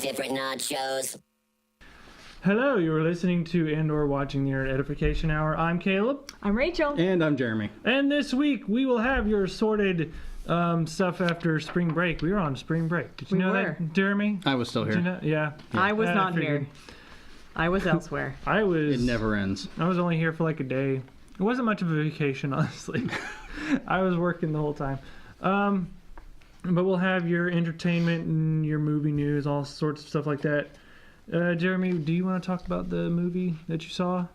different nachos. Hello, you are listening to and/or watching the Nerd Edification Hour. I'm Caleb. I'm Rachel. And I'm Jeremy. And this week we will have your sorted stuff after spring break. We were on spring break. Did you know that, Jeremy? I was still here. Did you know? Yeah. I was not here. I was elsewhere. It never ends. I was only here for like a day. It wasn't much of a vacation, honestly. I was working the whole time. But we'll have your entertainment and your movie news, all sorts of stuff like that. Jeremy, do you want to talk about the movie that you saw?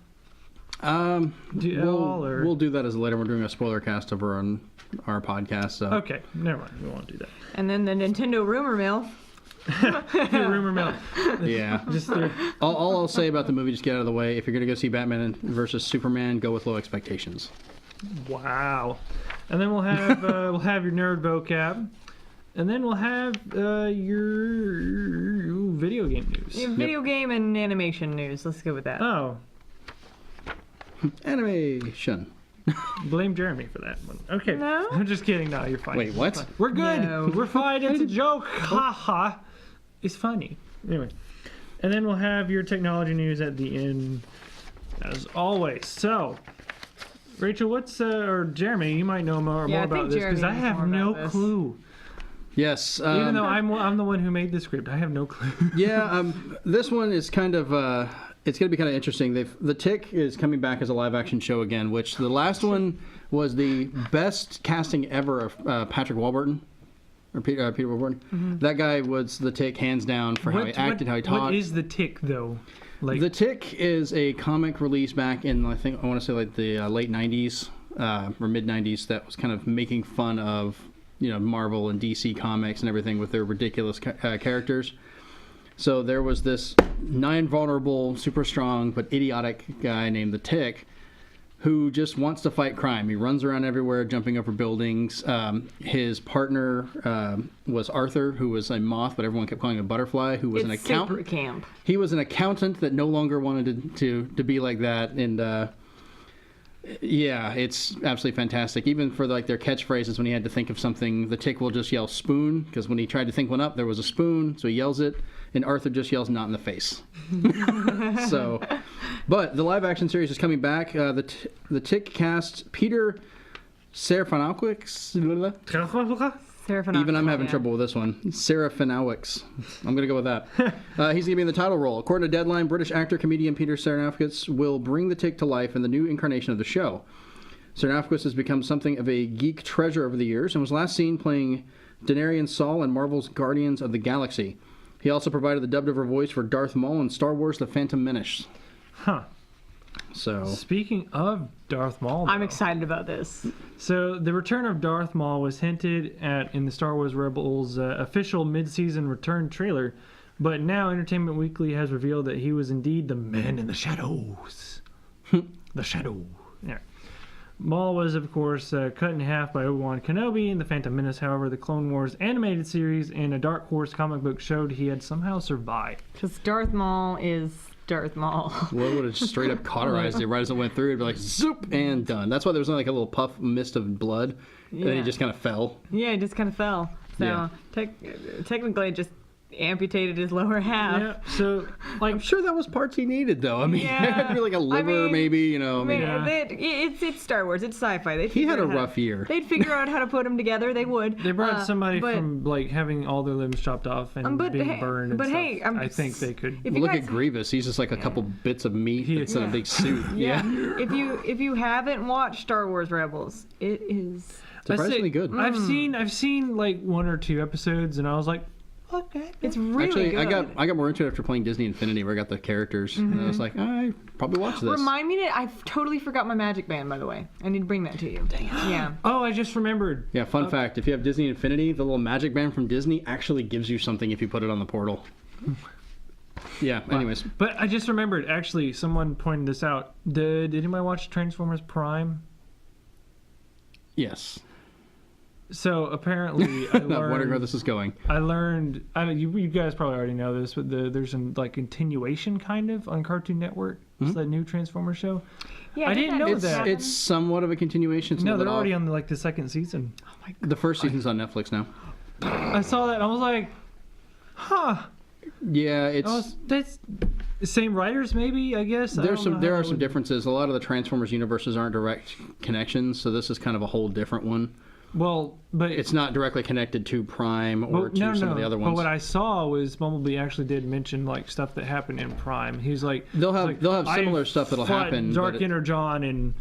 We'll do that as later. We're doing a spoiler cast over on our podcast. So. Okay, never mind. We won't do that. And then the Nintendo rumor mill. Rumor mill. Yeah. All I'll say about the movie, just get out of the way. If you're going to go see Batman versus Superman, go with low expectations. Wow. And then we'll have your nerd vocab. And then we'll have your video game news. Video game and animation news. Let's go with that. Oh. Animation. Blame Jeremy for that one. Okay. No? I'm just kidding. No, you're fine. Wait, what? We're good. No. We're fine. It's a joke. Ha ha. It's funny. Anyway. And then we'll have your technology news at the end, as always. So, Rachel, or Jeremy, you might know more about this because I have no clue. Yes. Even though I'm the one who made the script, I have no clue. Yeah. This one is kind of it's going to be kind of interesting. The Tick is coming back as a live action show again, which the last one was the best casting ever of Patrick Warburton. Or Peter Warburton. Mm-hmm. That guy was the Tick, hands down, for how he acted, how he talked. What is the Tick, though? The Tick is a comic release back in, I want to say like the late 90s or mid 90s that was kind of making fun of, Marvel and DC comics and everything with their ridiculous characters. So there was this non-vulnerable, super strong, but idiotic guy named the Tick who just wants to fight crime. He runs around everywhere, jumping over buildings. His partner was Arthur, who was a moth, but everyone kept calling him a butterfly, who was an accountant. Super camp. He was an accountant that no longer wanted to be like that, and yeah, it's absolutely fantastic. Even for their catchphrases, when he had to think of something, the Tick will just yell spoon, because when he tried to think one up, there was a spoon, so he yells it, and Arthur just yells not in the face. So, but the live action series is coming back. The Tick cast Peter Serafinowicz. Even I'm having trouble with this one. Serafinowicz. I'm going to go with that. He's going to be in the title role. According to Deadline, British actor-comedian Peter Serafinowicz will bring the Tick to life in the new incarnation of the show. Serafinowicz has become something of a geek treasure over the years and was last seen playing Daenerys Saul in Marvel's Guardians of the Galaxy. He also provided the dubbed-over voice for Darth Maul in Star Wars The Phantom Menace. Huh. So, speaking of Darth Maul, I'm excited about this. So the return of Darth Maul was hinted at in the Star Wars Rebels official mid-season return trailer, but now Entertainment Weekly has revealed that he was indeed the man in the shadows. The shadow. Yeah. Maul was, of course, cut in half by Obi-Wan Kenobi in The Phantom Menace. However, the Clone Wars animated series and a Dark Horse comic book showed he had somehow survived. Because Darth Maul is Darth Maul. Well, it would have just straight up cauterized it right as it went through. It'd be like, zoop, and done. That's why there was only like a little puff mist of blood, and then he just kind of fell. Yeah, he just kind of fell. So, technically, it just amputated his lower half. Yeah, so, I'm sure that was parts he needed, though. I mean, it had to be like a liver, maybe, It's Star Wars. It's sci-fi. He had a rough year. They'd figure out how to put him together. They would. They brought somebody from, having all their limbs chopped off and being burned and stuff. I think they could. Look at Grievous. He's just like a couple bits of meat that's in a big suit. Yeah. If you haven't watched Star Wars Rebels, it is surprisingly good. I've seen like one or two episodes, and I was like, okay. It's really good. I got more into it after playing Disney Infinity, where I got the characters, and I was like, I probably watch this. Remind me I totally forgot my Magic Band, by the way. I need to bring that to you. Dang it. Yeah. Oh, I just remembered. Yeah, fun fact. If you have Disney Infinity, the little Magic Band from Disney actually gives you something if you put it on the portal. Yeah, anyways. But I just remembered, actually, someone pointed this out. Did anybody watch Transformers Prime? Yes. So apparently, I learned. Not wondering where this is going. I learned. You guys probably already know this, but there's a continuation kind of on Cartoon Network. It's that new Transformers show. Yeah, I didn't know that. It's somewhat of a continuation. No, they're already on the second season. Oh my God. The first season's on Netflix now. I saw that and I was like, huh. Yeah, it's that's same writers, maybe. I guess there are some differences. A lot of the Transformers universes aren't direct connections, so this is kind of a whole different one. Well, but it's not directly connected to Prime or to some of the other ones. But what I saw was Bumblebee actually did mention like stuff that happened in Prime. He's like they'll have similar stuff that'll happen. Dark Energon and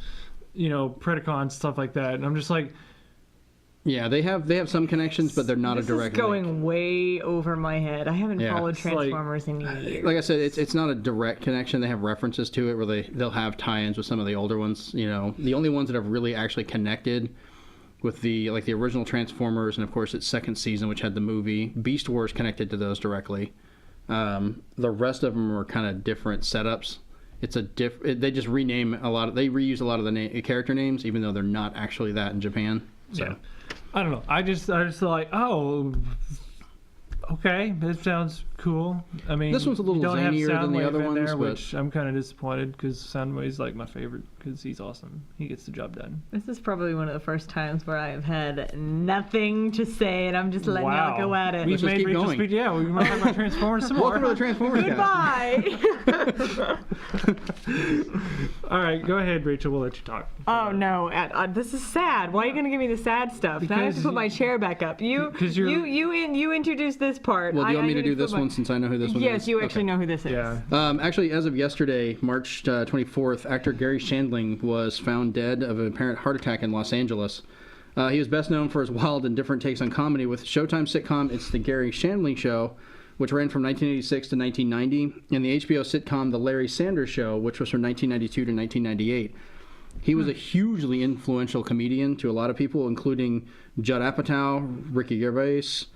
Predacon, stuff like that. And I'm just like, yeah, they have some connections, but they're not a direct. This is going way over my head. I haven't followed Transformers in years. Like I said, it's not a direct connection. They have references to it where they'll have tie-ins with some of the older ones. The only ones that have really actually connected with the original Transformers, and of course its second season, which had the movie Beast Wars, connected to those directly. The rest of them are kind of different setups. It's they just rename a lot. They reuse a lot of the character names, even though they're not actually that in Japan. So. Yeah. I don't know. I just like, oh, okay, that sounds cool. I mean, this one's a little zanier than the other ones, there, which I'm kind of disappointed because Soundwave's like my favorite because he's awesome. He gets the job done. This is probably one of the first times where I have had nothing to say, and I'm just letting y'all go at it. We've made Rachel speak. Yeah, we might talk about Transformers some more. Welcome to the Transformers. Goodbye. All right, go ahead, Rachel. We'll let you talk. Oh no, this is sad. Why are you going to give me the sad stuff? Now I have to put my chair back up. You introduced this part. Well, do you want me to do this one since I know who this one is? Yes, you actually know who this is. Yeah. Actually, as of yesterday, March 24th, actor Gary Shandling was found dead of an apparent heart attack in Los Angeles. He was best known for his wild and different takes on comedy with Showtime sitcom It's the Gary Shandling Show, which ran from 1986 to 1990, and the HBO sitcom The Larry Sanders Show, which was from 1992 to 1998. He was a hugely influential comedian to a lot of people, including Judd Apatow, Ricky Gervais,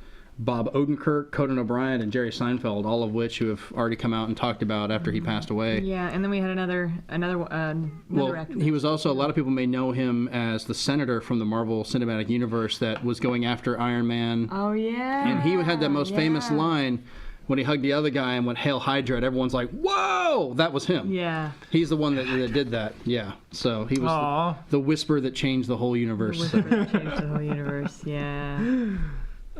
Bob Odenkirk, Conan O'Brien, and Jerry Seinfeld, all of which who have already come out and talked about after he passed away. Yeah, and then we had another actor. He was also, a lot of people may know him as the senator from the Marvel Cinematic Universe that was going after Iron Man. Oh, yeah. And he had that most famous line when he hugged the other guy and went, "Hail Hydra," and everyone's like, "Whoa!" That was him. Yeah. He's the one that did that. Yeah. So he was the whisper that changed the whole universe. The whisper that changed the whole universe, yeah.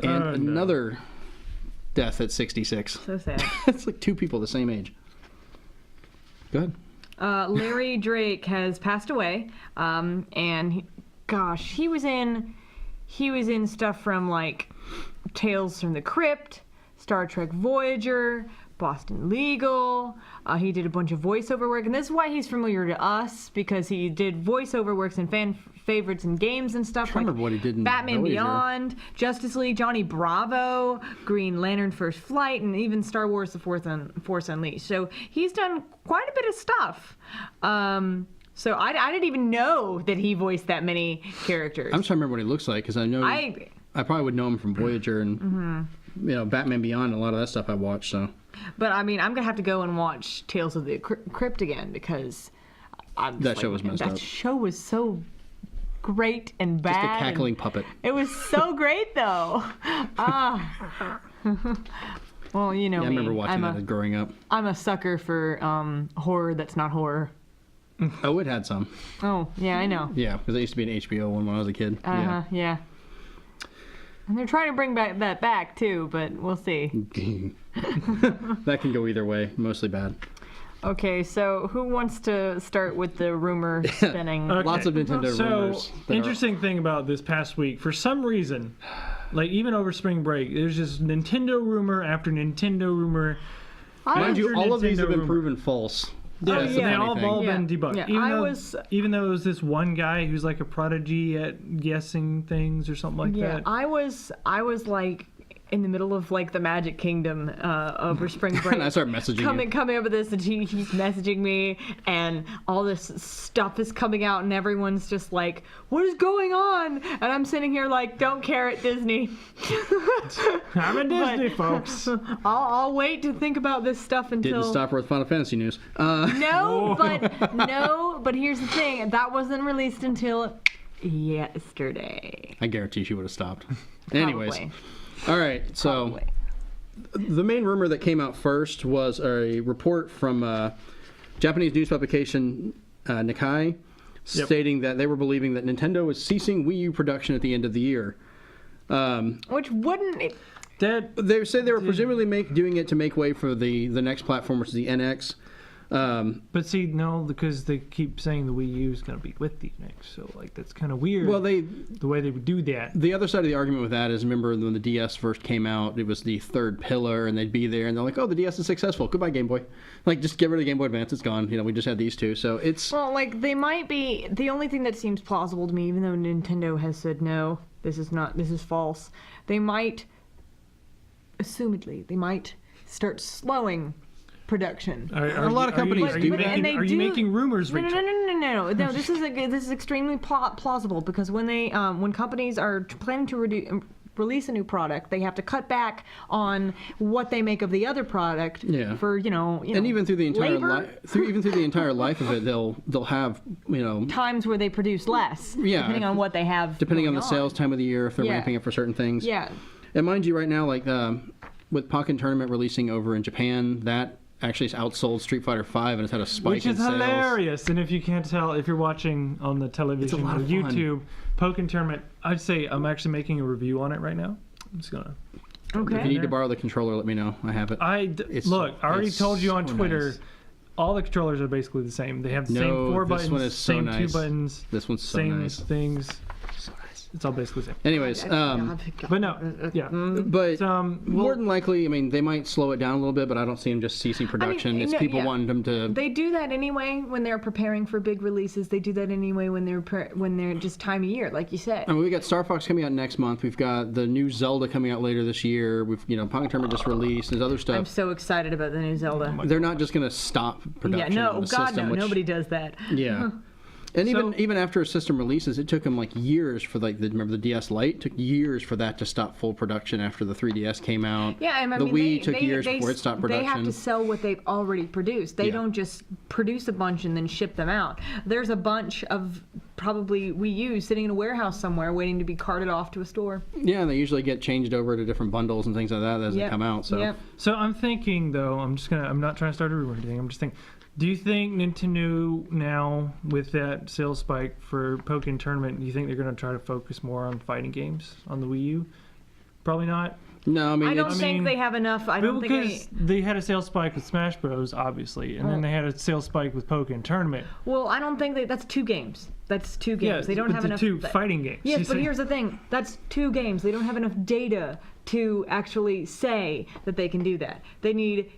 And another death at 66. So sad. It's like two people the same age. Go ahead. Larry Drake has passed away, and he was in stuff from like Tales from the Crypt, Star Trek Voyager, Boston Legal. He did a bunch of voiceover work, and this is why he's familiar to us, because he did voiceover works and fan favorites and games and stuff. I remember what he did in Batman Beyond, Justice League, Johnny Bravo, Green Lantern First Flight, and even Star Wars The Force Unleashed. So he's done quite a bit of stuff. So I didn't even know that he voiced that many characters. I'm just trying to remember what he looks like, because I know I probably would know him from Voyager and Batman Beyond, and a lot of that stuff I watched. So, but I mean, I'm gonna have to go and watch Tales of the Crypt again, because show was messed up. That show was so great and bad. Just a cackling puppet. It was so great though. Well, you know, I remember watching that growing up. I'm a sucker for horror that's not horror. Oh, it had some. Oh, yeah, I know. Yeah, because it used to be an HBO one when I was a kid. Yeah. And they're trying to bring that back too, but we'll see. That can go either way. Mostly bad. Okay, so who wants to start with the rumor spinning? Okay. Lots of Nintendo rumors. So, interesting thing about this past week, for some reason, like even over spring break, there's just Nintendo rumor after Nintendo rumor. Mind you, all of these have been proven false. Yeah, so they all been debunked. Yeah, even though it was this one guy who's like a prodigy at guessing things or something like that. I was like in the middle of like the Magic Kingdom over spring break. And I start messaging coming up with this, and he's messaging me, and all this stuff is coming out, and everyone's just like, "What is going on?" And I'm sitting here like, "Don't care at Disney." I'm a Disney, folks. I'll wait to think about this stuff until. Didn't stop with Final Fantasy news. No, but here's the thing. That wasn't released until yesterday. I guarantee she would have stopped. Anyways. All right, so the main rumor that came out first was a report from Japanese news publication Nikkei stating that they were believing that Nintendo was ceasing Wii U production at the end of the year. Which wouldn't... They said they were presumably doing it to make way for the next platform, which is the NX. But see, no, because they keep saying the Wii U is going to be with the NX, so like that's kind of weird. Well, the way they would do that. The other side of the argument with that is, remember when the DS first came out, it was the third pillar, and they'd be there, and they're like, "Oh, the DS is successful. Goodbye, Game Boy. Like, just get rid of the Game Boy Advance. It's gone. We just had these two." So it's like they might be. The only thing that seems plausible to me, even though Nintendo has said no, this is false. They might, assumedly, start slowing production. A lot of companies do that. Are you making rumors, Rachel? No. This is extremely plausible because when companies are planning to release a new product, they have to cut back on what they make of the other product. Yeah. For and even through the entire life of it, they'll have times where they produce less. Yeah. Depending on what they have. Depending on the sales time of the year, if they're ramping up for certain things. Yeah. And mind you, right now, like with Pokken Tournament releasing over in Japan, that actually has outsold Street Fighter V, and it's had a spike in sales. Which is hilarious. And if you can't tell, if you're watching on the television or YouTube, Pokken Tournament, I'd say I'm actually making a review on it right now. I'm just gonna. Okay. If you need to borrow the controller, let me know. I have it. I already told you on Twitter. Nice. All the controllers are basically the same. They have the same 4 buttons, one is so same nice. 2 buttons, this one's so same nice. Things. So nice. It's all basically the same. Anyways, but no, yeah. But more than likely, I mean, they might slow it down a little bit, but I don't see them just ceasing production. It's people wanting them to. They do that anyway when they're preparing for big releases. They do that anyway when they're just time of year, like you said. I mean, we got Star Fox coming out next month. We've got the new Zelda coming out later this year. We've Pokken Tournament just released. There's other stuff. I'm so excited about the new Zelda. They're not just going to stop production. Yeah, no, on the God system, no, nobody does that. Yeah. And even after a system releases, it took them like years for remember the DS Lite? It took years for that to stop full production after the 3DS came out. Yeah, I mean, the Wii took years before it stopped production. They have to sell what they've already produced. They don't just produce a bunch and then ship them out. There's a bunch of probably Wii U sitting in a warehouse somewhere waiting to be carted off to a store. Yeah, and they usually get changed over to different bundles and things like that as they come out. So I'm thinking though, I'm not trying to start a rumor or anything. I'm just thinking. Do you think Nintendo now, with that sales spike for Pokken Tournament, do you think they're going to try to focus more on fighting games on the Wii U? Probably not. No, I mean, I don't think they have enough. I don't think they had a sales spike with Smash Bros, obviously, and then they had a sales spike with Pokken Tournament. Well, I don't think that's 2 games. That's 2 games. Yeah, they don't have enough 2 fighting games. Yes, but here's the thing. That's 2 games. They don't have enough data to actually say that they can do that. They need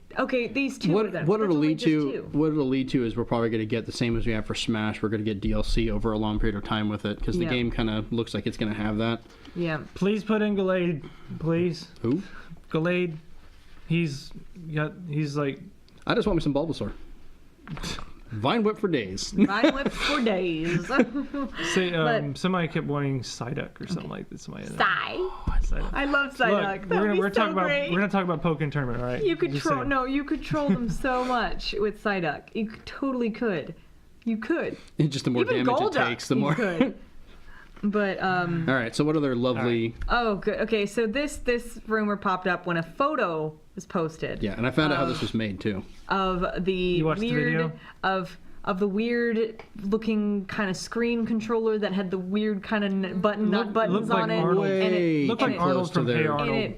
these 2. What it'll lead to is we're probably going to get the same as we have for Smash. We're going to get DLC over a long period of time with it because the game kind of looks like it's going to have that. Yeah. Please put in Gallade, please. Who? Gallade. He's like. I just want me some Bulbasaur. Vine Whip for days. Vine Whip for days. Somebody kept wanting Psyduck or something like that. I love Psyduck. We're gonna talk about Pokken Tournament, all right? You could troll them so much with Psyduck. You totally could. You could. Just the more Even damage Golduck, it takes, the more. Could. But all right. So what other lovely? Right. Oh, good. Okay, so this rumor popped up when a photo was posted. Yeah, and I found out how this was made too. Of the weird of the weird looking kind of screen controller that had the weird kind of buttons on it. And it looked like Arnold from Hey Arnold.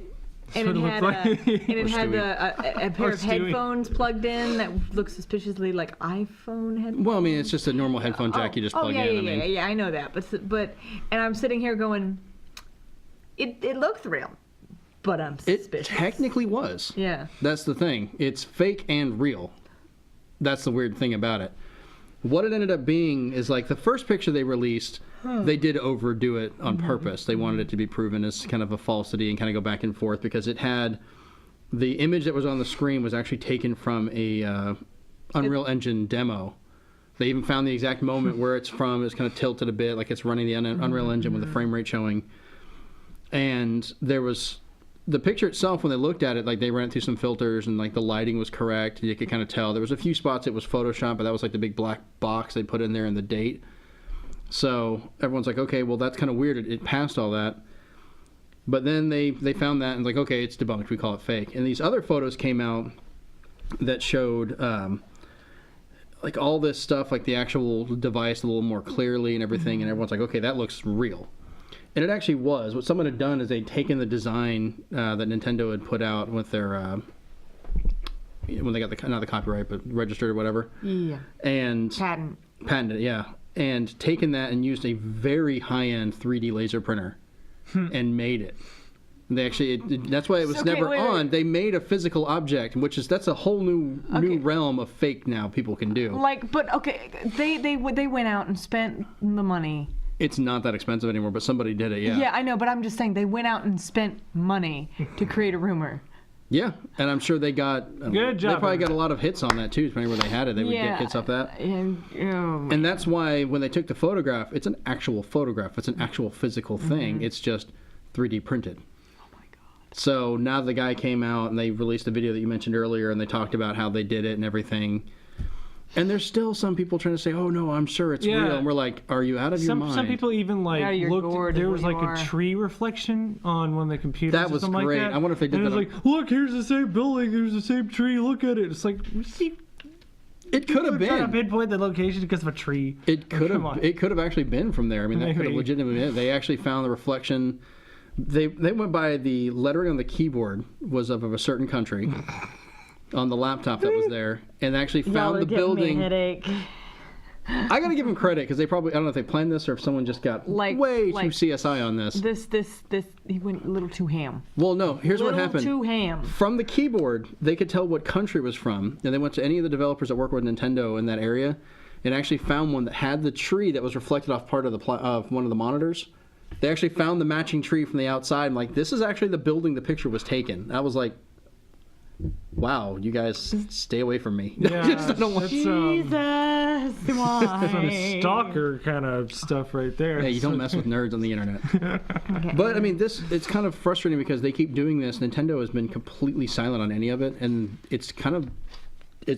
And it had a pair of headphones plugged in that looked suspiciously like iPhone headphones. Well, I mean, it's just a normal headphone jack you just plug in. Yeah, I know that. But and I'm sitting here going, it looked real, but I'm suspicious. It technically was. Yeah. That's the thing. It's fake and real. That's the weird thing about it. What it ended up being is like the first picture they released, they did overdo it on purpose. They wanted it to be proven as kind of a falsity and kind of go back and forth because it had the image that was on the screen was actually taken from a Unreal Engine demo. They even found the exact moment where it's from. It's kind of tilted a bit, like it's running the Unreal Engine with the frame rate showing. And there was the picture itself, when they looked at it, like they ran it through some filters and like the lighting was correct. You could kind of tell. There was a few spots it was Photoshop, but that was like the big black box they put in there and the date. So everyone's like, okay, well, that's kind of weird. It passed all that. But then they found that and like, okay, it's debunked. We call it fake. And these other photos came out that showed like all this stuff, like the actual device a little more clearly and everything. And everyone's like, okay, that looks real. And it actually was. What someone had done is they'd taken the design that Nintendo had put out with their when they got not the copyright, but registered or whatever. Yeah. And patented, yeah. And taken that and used a very high-end 3D laser printer and made it. They actually, that's why it was never on. They made a physical object, that's a whole new realm of fake now people can do. They went out and spent the money. It's not that expensive anymore, but somebody did it, yeah. Yeah, I know, but I'm just saying they went out and spent money to create a rumor. Yeah, and I'm sure they got... Good job. They probably got a lot of hits on that, too, depending where they had it. They would get hits off that. And that's why when they took the photograph, it's an actual photograph. It's an actual physical thing. It's just 3D printed. Oh, my God. So now the guy came out, and they released a video that you mentioned earlier, and they talked about how they did it and everything. And there's still some people trying to say, "Oh no, I'm sure it's real." And we're like, "Are you out of your mind?" Some people even looked. There was a tree reflection on one of the computers. That was great. Like that. I wonder if they did and that. It was like, "Look, here's the same building. Here's the same tree. Look at it." It's like, it could have been trying to pinpoint the location because of a tree. It could have. It could have actually been from there. I mean, that could have legitimately been. They actually found the reflection. They went by the lettering on the keyboard was of a certain country. On the laptop that was there, and actually found the building. Me a headache. I gotta give them credit because they probably, I don't know if they planned this or if someone just got way too CSI on this. He went a little too ham. Well, no, here's what happened. Too ham. From the keyboard, they could tell what country it was from, and they went to any of the developers that work with Nintendo in that area, and actually found one that had the tree that was reflected off part of of one of the monitors. They actually found the matching tree from the outside. I'm like, this is actually the building the picture was taken. I was like, wow, you guys stay away from me. Yeah, Jesus, why? Some stalker kind of stuff right there. Yeah, you don't mess with nerds on the internet. Okay. But I mean, it's kind of frustrating because they keep doing this. Nintendo has been completely silent on any of it, and it's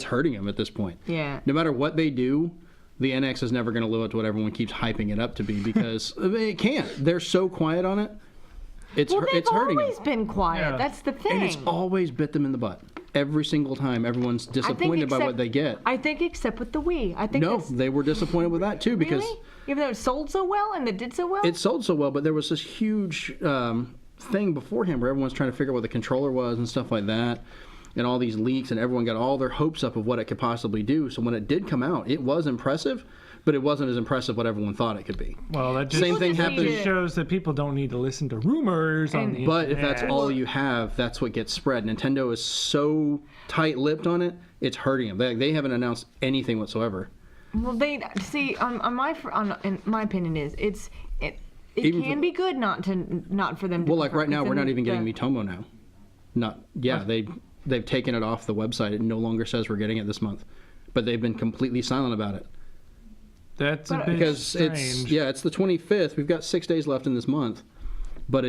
hurting them at this point. Yeah. No matter what they do, the NX is never going to live up to what everyone keeps hyping it up to be because it can't. They're so quiet on it. It's hurting them. They've always been quiet. Yeah. That's the thing. And it's always bit them in the butt. Every single time, everyone's disappointed by what they get. I think except with the Wii. They were disappointed with that too because even though it sold so well and it did so well. It sold so well, but there was this huge thing beforehand where everyone's trying to figure out what the controller was and stuff like that, and all these leaks, and everyone got all their hopes up of what it could possibly do. So when it did come out, it was impressive. But it wasn't as impressive what everyone thought it could be. Well, that just same thing happened. Shows that people don't need to listen to rumors on the internet. But if that's all you have, that's what gets spread. Nintendo is so tight-lipped on it; it's hurting them. They haven't announced anything whatsoever. Well, they see in my opinion is it can be good not for them. Well, like right now, we're not even getting Miitomo now. They've taken it off the website. It no longer says we're getting it this month, but they've been completely silent about it. That's a bit strange. It's the 25th. We've got 6 days left in this month, but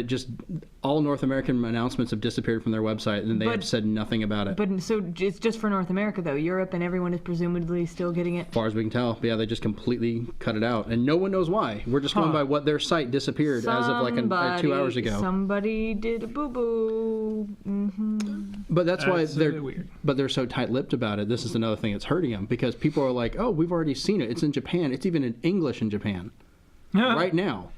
all North American announcements have disappeared from their website, and they have said nothing about it. But so it's just for North America, though. Europe and everyone is presumably still getting it. As far as we can tell, but yeah, they just completely cut it out, and no one knows why. We're just going by what their site disappeared as of 2 hours ago. Somebody did a boo boo. Mm-hmm. But that's why they're weird. But they're so tight-lipped about it. This is another thing that's hurting them because people are like, "Oh, we've already seen it. It's in Japan. It's even in English in Japan right now."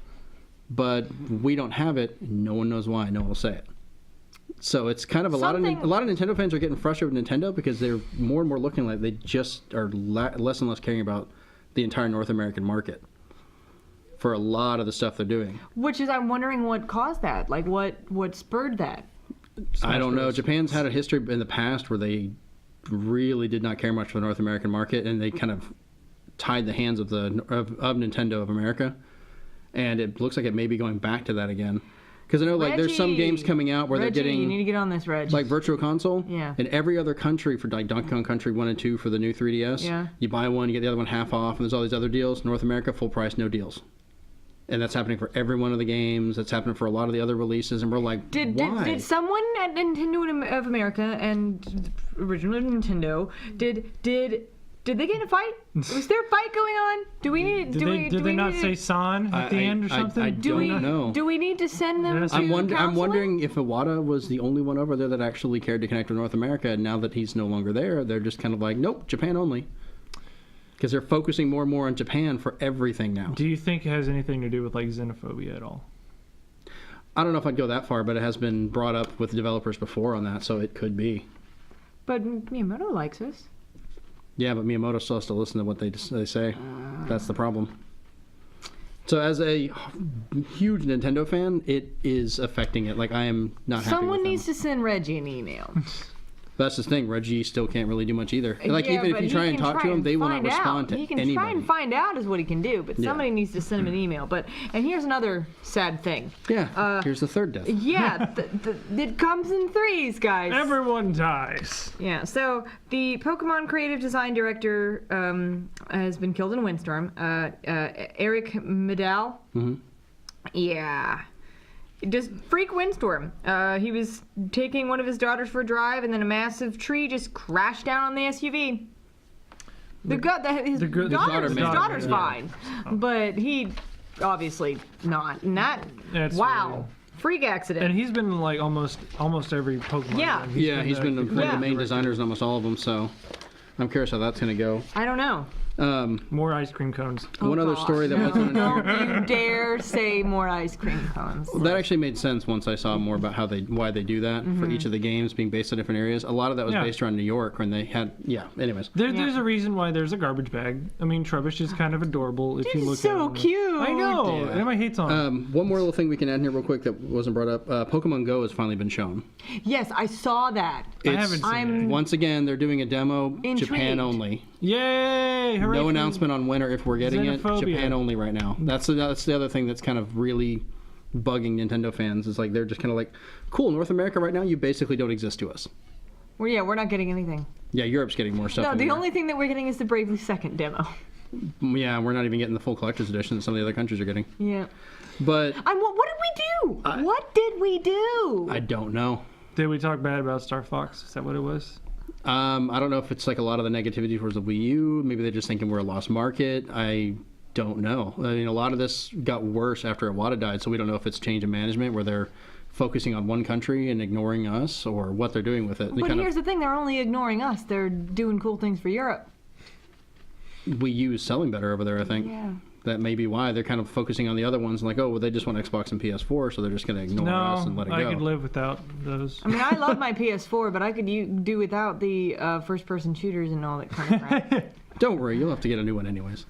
But we don't have it. No one knows why. No one will say it. So it's kind of a lot of Nintendo fans are getting frustrated with Nintendo because they're more and more looking like they just are less and less caring about the entire North American market for a lot of the stuff they're doing. Which is, I'm wondering what caused that. Like, what spurred that? I don't know. Japan's had a history in the past where they really did not care much for the North American market, and they kind of tied the hands of Nintendo of America. And it looks like it may be going back to that again. Because I know, there's some games coming out where they're getting... you need to get on this, Reg. Like Virtual Console? Yeah. In every other country, for like Donkey Kong Country 1 and 2 for the new 3DS, you buy one, you get the other one half off, and there's all these other deals. North America, full price, no deals. And that's happening for every one of the games. That's happening for a lot of the other releases, and we're like, why? Did someone at Nintendo of America and originally Nintendo did they get in a fight? Was there a fight going on? Did they not say "san" at the end or something? I don't know. Do we need to send them to I'm wondering if Iwata was the only one over there that actually cared to connect with North America, and now that he's no longer there, they're just kind of like, nope, Japan only. Because they're focusing more and more on Japan for everything now. Do you think it has anything to do with xenophobia at all? I don't know if I'd go that far, but it has been brought up with developers before on that, so it could be. But Miyamoto likes us. Yeah, but Miyamoto still has to listen to what they say. That's the problem. So as a huge Nintendo fan, it is affecting it. Like, I am not happy Someone with them. needs to send Reggie an email. That's the thing. Reggie still can't really do much either. Like, Yeah, even if but you he try and can talk to him, they will not find respond out. to He can anybody. try and find out is what he can do, but Yeah. somebody needs to send him an email. And here's another sad thing. Yeah, here's the third death. Yeah, it comes in threes, guys. Everyone dies. Yeah, so the Pokemon creative design director has been killed in a windstorm. Eric Medal. Mm-hmm. Yeah. Just freak windstorm. He was taking one of his daughters for a drive, and then a massive tree just crashed down on the SUV. His daughter's yeah. fine, but he obviously not. And That's wow, weird. freak accident. And he's been in like almost every Pokemon Yeah. game. He's been one of the main designers in almost all of them, so I'm curious how that's going to go. I don't know. More ice cream cones. One other gosh, story that no, wasn't don't you dare say more ice cream cones. that actually made sense once I saw more about why they do that Mm-hmm. for each of the games being based in different areas. A lot of that was Yeah. based around New York when they had anyways. There's a reason why there's a garbage bag. I mean, Trubbish is kind of adorable if you He's look so at him. cute. I know. Yeah. Everybody hates on him. One more little thing we can add here real quick that wasn't brought up. Pokemon Go has finally been shown. Yes, I saw that. I haven't seen it. Once again, they're doing a demo, Intrigued. Japan only. Yay! Hooray No for- announcement on when or if we're getting it. Xenophobia. Japan only right now. That's the other thing that's kind of really bugging Nintendo fans is like they're just kind of like, cool, North America right now, you basically don't exist to us. Well, yeah, we're not getting anything. Yeah, Europe's getting more stuff. No, than the we are. only thing that we're getting is the Bravely Second demo. Yeah, we're not even getting the full collector's edition that some of the other countries are getting. Yeah. But What did we do? What did we do? I don't know. Did we talk bad about Star Fox? Is that what it was? I don't know if it's like a lot of the negativity towards the Wii U. Maybe they're just thinking we're a lost market. I don't know. I mean, a lot of this got worse after Iwata died, so we don't know if it's change in management where they're focusing on one country and ignoring us or what they're doing with it. But here's the thing, they're only ignoring us. They're doing cool things for Europe. Wii U is selling better over there, I think. Yeah. That may be why they're kind of focusing on the other ones. Like, oh, well, they just want Xbox and PS4, so they're just going to ignore us and let it I go. could live without those. I mean, I love my PS4, but I could do without the first-person shooters and all that kind of crap. Don't worry, you'll have to get a new one anyways.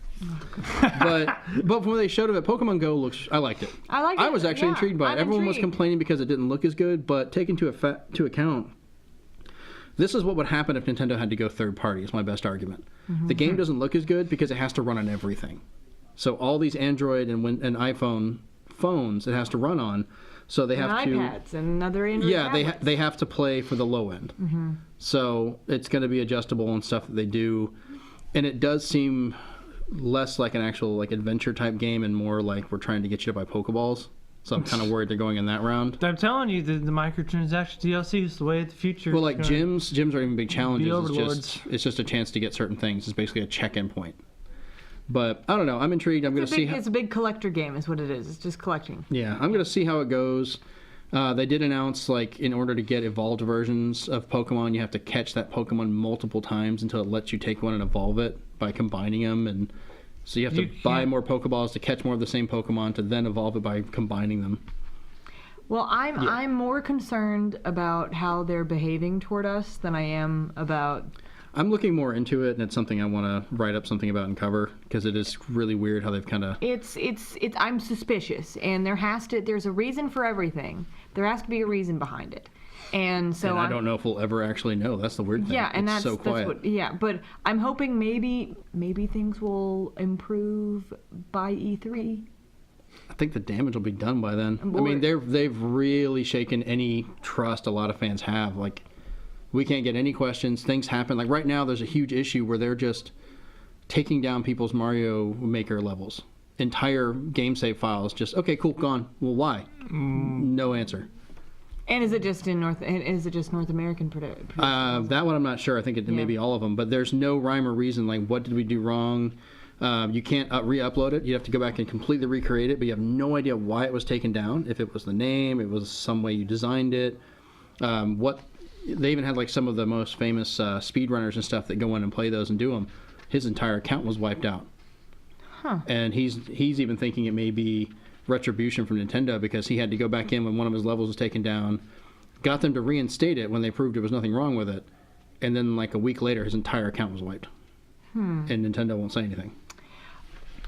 but from what they showed of it, Pokemon Go looks. I liked it. I liked it. I was actually Yeah, intrigued by it. I'm Everyone was intrigued. complaining because it didn't look as good, but take into account. This is what would happen if Nintendo had to go third party. Is my best argument. Mm-hmm. The game doesn't look as good because it has to run on everything. So all these Android and iPhone phones it has to run on. So they have and to. iPads and other Android Yeah, tablets. they have to play for the low end. Mm-hmm. So it's going to be adjustable and stuff that they do, and it does seem less like an actual like adventure type game and more like we're trying to get you to buy Pokeballs. So I'm kind of worried they're going in that round. I'm telling you, the microtransaction DLC is the way of the future. Well, like gyms are even big challenges. overlords. It's just a chance to get certain things. It's basically a check-in point. But I don't know. I'm intrigued. I'm going to see. It's a big collector game, is what it is. It's just collecting. Yeah, I'm going to see how it goes. They did announce, like, in order to get evolved versions of Pokemon, you have to catch that Pokemon multiple times until it lets you take one and evolve it by combining them. And so you have to buy more Pokeballs to catch more of the same Pokemon to then evolve it by combining them. Well, I'm more concerned about how they're behaving toward us than I am about. I'm looking more into it, and it's something I want to write up something about and cover because it is really weird how they've kind of. It's. I'm suspicious, and there's a reason for everything. There has to be a reason behind it, and so I don't know if we'll ever actually know. That's the weird thing. Yeah, and it's so quiet. that's what. Yeah, but I'm hoping maybe things will improve by E3. I think the damage will be done by then. Boy. I mean, they've really shaken any trust a lot of fans have. Like, we can't get any questions. Things happen. Like right now, there's a huge issue where they're just taking down people's Mario Maker levels. Entire game save files. Just okay, cool, gone. Well, why? No answer. And is it just North American production? That one I'm not sure. I think it may be all of them. But there's no rhyme or reason. Like, what did we do wrong? You can't re-upload it. You have to go back and completely recreate it, but you have no idea why it was taken down. If it was the name, it was some way you designed it. They even had like some of the most famous speedrunners and stuff that go in and play those and do them. His entire account was wiped out. Huh. And he's even thinking it may be retribution from Nintendo because he had to go back in when one of his levels was taken down, got them to reinstate it when they proved there was nothing wrong with it, and then like a week later his entire account was wiped. And Nintendo won't say anything.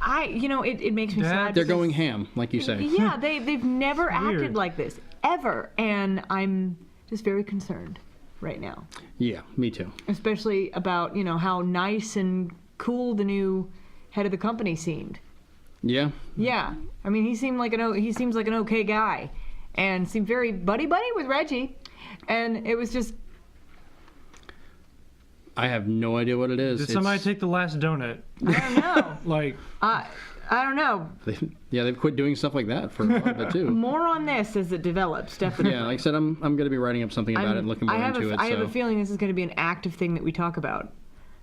It makes me sad. They're going ham, like you say. Yeah, they've never acted Weird. like this ever, and I'm just very concerned right now. Yeah, me too. Especially about how nice and cool the new head of the company seemed. Yeah. Yeah, I mean he seems like an okay guy, and seemed very buddy with Reggie, and it was just. I have no idea what it is. Did somebody take the last donut? I don't know. Like, I don't know. They've quit doing stuff like that for a while bit too. More on this as it develops, definitely. Yeah, like I said, I'm going to be writing up something about it and looking more into it. I have a feeling this is going to be an active thing that we talk about.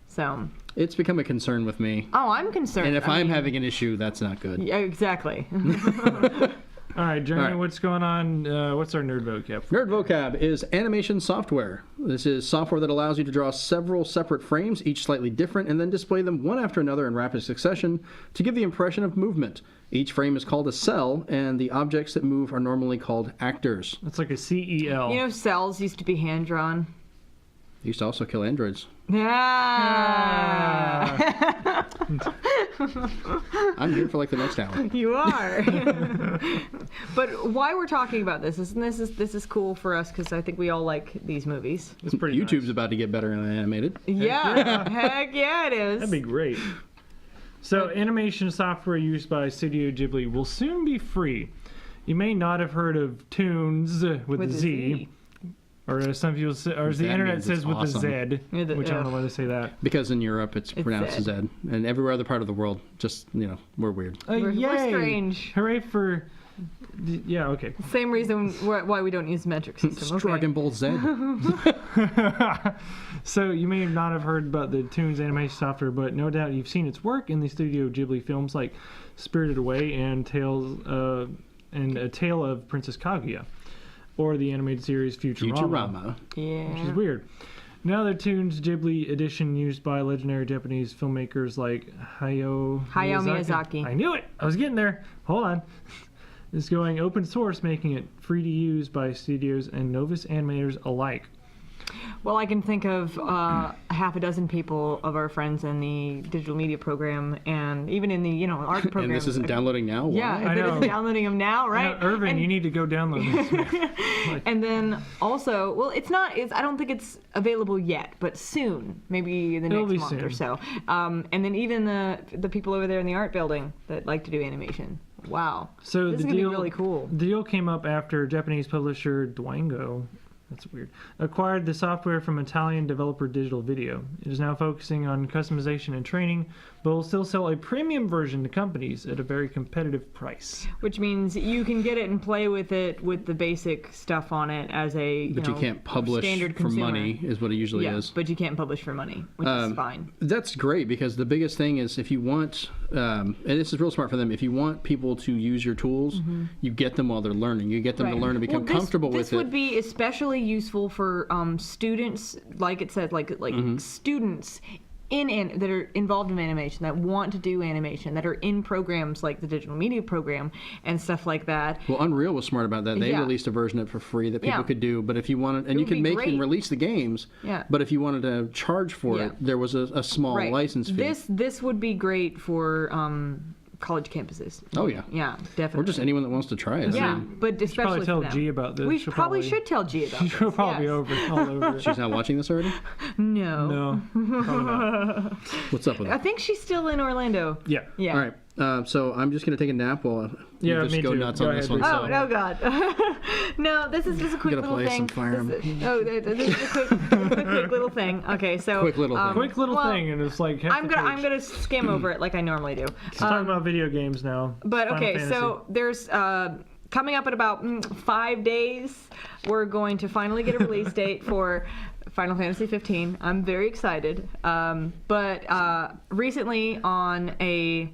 So. It's become a concern with me. Oh, I'm concerned. And if I'm having an issue, that's not good. Yeah, exactly. all right, Jeremy, All right. what's going on? What's our nerd vocab? Nerd vocab is animation software. This is software that allows you to draw several separate frames, each slightly different, and then display them one after another in rapid succession to give the impression of movement. Each frame is called a cell, and the objects that move are normally called actors. It's like a CEL. Cells used to be hand drawn. They used to also kill androids. Yeah. I'm here for like the next hour. You are. But why we're talking about this is this is cool for us because I think we all like these movies. It's pretty YouTube's nice. about to get better than animated. Yeah. Heck yeah, it is. That'd be great. So, animation software used by Studio Ghibli will soon be free. You may not have heard of Toons with a Z. Or as some people say, or as the That internet means says it's with awesome. a Z, which I don't know why they say that. Because in Europe it's pronounced Zed. Zed. And everywhere other part of the world, just, we're weird. We're Yay! strange. Hooray for... Yeah, okay. Same reason why we don't use metric system. Dragon Ball Z. So you may not have heard about the Toons animation software, but no doubt you've seen its work in the Studio Ghibli films like Spirited Away and A Tale of Princess Kaguya, or the animated series Futurama. Yeah. Which is weird. Now the Toons Ghibli edition used by legendary Japanese filmmakers like Hayao Miyazaki. I knew it! I was getting there. Hold on. Is going open source, making it free to use by studios and novice animators alike. Well, I can think of half a dozen people of our friends in the digital media program and even in the art program. And this isn't downloading now? Why? Yeah, I that know. is downloading them now, right? Irvin, you need to go download this. And then also, well, I don't think it's available yet, but soon, maybe the It'll next be month or soon. so. And then even the people over there in the art building that like to do animation. Wow. So This the is gonna be deal, really cool. The deal came up after Japanese publisher Dwango, that's weird, acquired the software from Italian developer Digital Video. It is now focusing on customization and training, but will still sell a premium version to companies at a very competitive price. Which means you can get it and play with it with the basic stuff on it as a But you can't publish standard for consumer. money, is what it usually is. But you can't publish for money, which is fine. That's great because the biggest thing is if you want, and this is real smart for them, if you want people to use your tools, you get them while they're learning. You get them to learn and become comfortable with it. This would be especially useful for students, like it said, like students that are involved in animation, that want to do animation, that are in programs like the digital media program and stuff like that. Well, Unreal was smart about that. They Yeah. released a version of it for free that people Yeah. could do. But if you wanted, and you would could be make great. and release the games. Yeah. But if you wanted to charge for Yeah. it, there was a small Right. license fee. This would be great for college campuses. Oh, yeah. Yeah, definitely. Or just anyone that wants to try it. Yeah, I mean, but especially Probably tell for them. G about this. We She'll probably should tell G about this. She'll probably yes. all over it. she's not watching this already? No. No, probably not. What's up with I that? think she's still in Orlando. Yeah. Yeah. All right. So I'm just going to take a nap while you Yeah, just me go too. nuts Go on this ahead, one. Oh, So- no, God. No, this is just a quick Gotta little play thing. some Fire Emblem. This is a quick little thing. Okay, so Quick little thing. Quick little well, thing, and it's like half I'm the gonna page. I'm gonna skim over it like I normally do. Let's talk about video games now. But Final okay, Fantasy. so there's coming up in about 5 days, we're going to finally get a release date for Final Fantasy 15. I'm very excited. But recently on a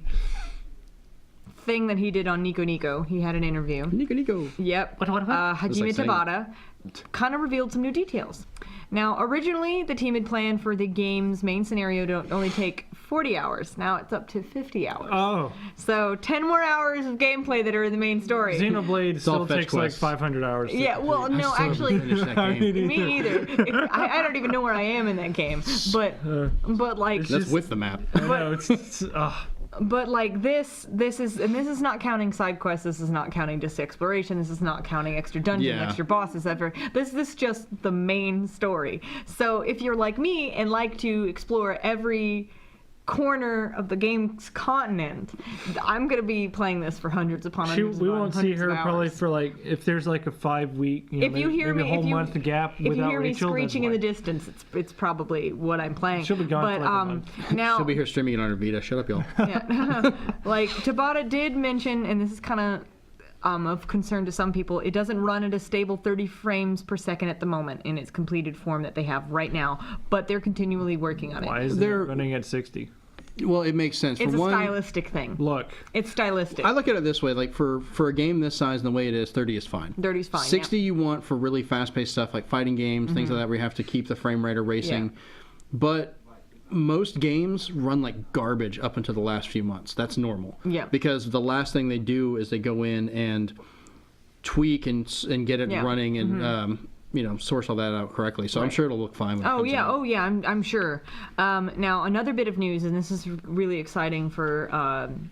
thing that he did on Nico Nico, he had an interview. Nico. Yep. What? Hajime like saying- Tabata kind of revealed some new details. Now, originally, the team had planned for the game's main scenario to only take 40 hours. Now it's up to 50 hours. Oh. So 10 more hours of gameplay that are in the main story. Xenoblade still takes like quests. 500 hours. Yeah, well, no, still actually, haven't finished that game. me either. I don't even know where I am in that game. But like, That's with the map. I know, it's but like this is not counting side quests. This is not counting just exploration. This is not counting extra dungeons, Yeah. extra bosses. This is just the main story. So if you're like me and like to explore every corner of the game's continent, I'm gonna be playing this for hundreds upon hundreds. we upon won't see hundreds of her probably hours. for like, if there's like a 5-week, If you hear maybe me, a whole month gap if without you hear me Rachel, screeching in the that's distance, it's probably what I'm playing. She'll be gone but for like a month. now She'll be here streaming it on her Vita. Shut up, y'all. yeah. Like Tabata did mention, and this is kind of concern to some people, it doesn't run at a stable 30 frames per second at the moment in its completed form that they have right now, but they're continually working on it. Why is it They're- running at 60? Well, it makes sense. It's For a one, stylistic thing. Look, It's stylistic. I look at it this way: like for a game this size and the way it is, 30 is fine. 30's fine. 60 you want for really fast-paced stuff like fighting games, things like that, where you have to keep the frame rate or racing. Yeah. But most games run like garbage up until the last few months. That's normal. Yeah. Because the last thing they do is they go in and tweak and get it Yeah. running and source all that out correctly. So I'm Right. sure it'll look fine when it Oh comes yeah, out. I'm sure. Now another bit of news, and this is really exciting for